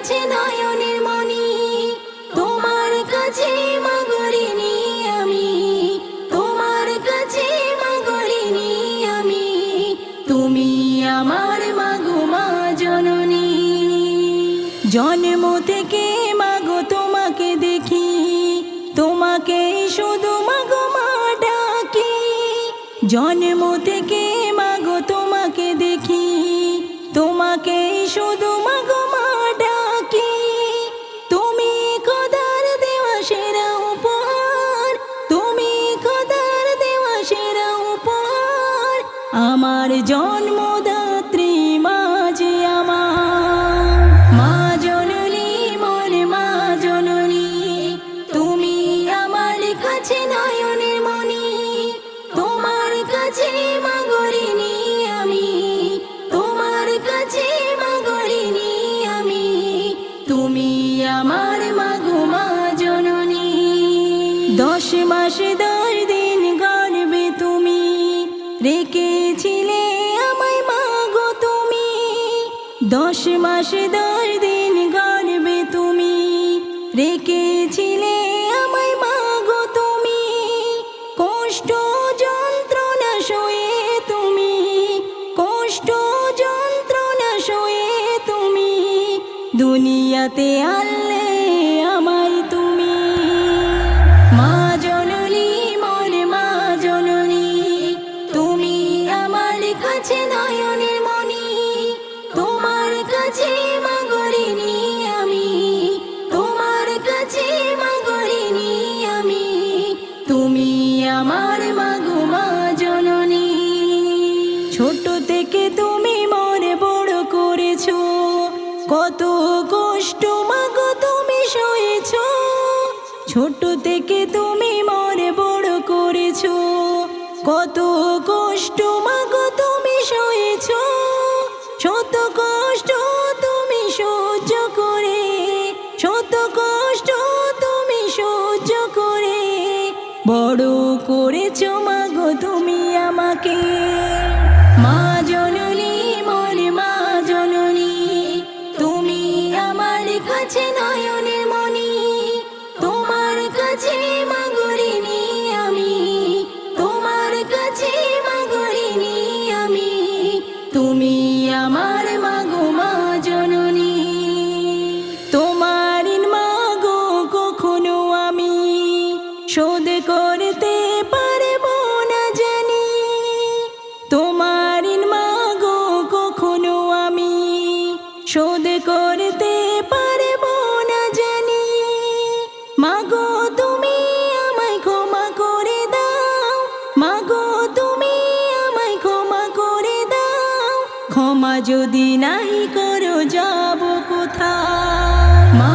কাছে নয়নের মনি, তোমার কাছে মাগরিনি আমি, তোমার কাছে মাগরিনি আমি, তুমি আমার মাগো মা জননী। জন্ম থেকে মাগো তোমাকে দেখি, তোমাকে শুধু মাগো মা ডাকি। জন্ম থেকে মাগো তোমাকে দেখি, তোমাকে শুধু মাগো মা ডাকি। তুমি খোদার দেওয়া সেরা উপহার, তুমি খোদার দেওয়া সেরা উপহার, আমার জন্মদাত্রী মা যে আমার মা জননী, মোর মা জননী। তুমি আমার কাছে নয়নের মনি, তোমার কাছে মাগরিনি আমি, তোমার কাছে মাগরিনি আমি, তুমি আমার মাগো মা জননী। 10 মাস 10 দিন গর্ভে তুমি রেখেছিলে আমায় মাগো তুমি, 10 মাস 10 দিন গর্ভে তুমি রেখেছিলে আমায় মাগো তুমি। কষ্ট যন্ত্রণা সয়ে তুমি, কষ্ট যন্ত্রণা সয়ে তুমি দুনিয়াতে আনলে আমায় তুমি। মা জননী, মোর মা জননী, তুমি আমার কাছে নয়নের মনি, তোমার কাছে মাগরিনি আমি, তোমার কাছে মাগরিনি আমি, তুমি আমার মাগো মা জননী। ছোট থেকে তুমি মনে বড় করেছো, কত কষ্ট মাগো তুমি সয়েছো। ছোট থেকে তুমি মনে বড় করেছো, কত কষ্ট মাগো তুমি সয়েছো। শত কষ্ট তুমি সহ্য করে, শত কষ্ট তুমি সহ্য করে বড় করেছো মাগো তুমি আমাকে। মা জননী, মোর মা জননী, তুমি আমার কাছে নয়নের মনি, তোমার কাছে মাগরিনি আমি, তোমার কাছে মাগরিনি আমি, তুমি আমার মাগো মা জননী। তোমার মাগো কখনো আমি শোধ করতে পারবো না জানি, তোমার মাগো কখনো আমি শোধ করতে পারবো না জানি। মাগো তুমি আমায় ক্ষমা করে দাও, মাগো তুমি আমায় ক্ষমা করে দাও, ক্ষমা যদি নাই করো যাব কোথায়। মা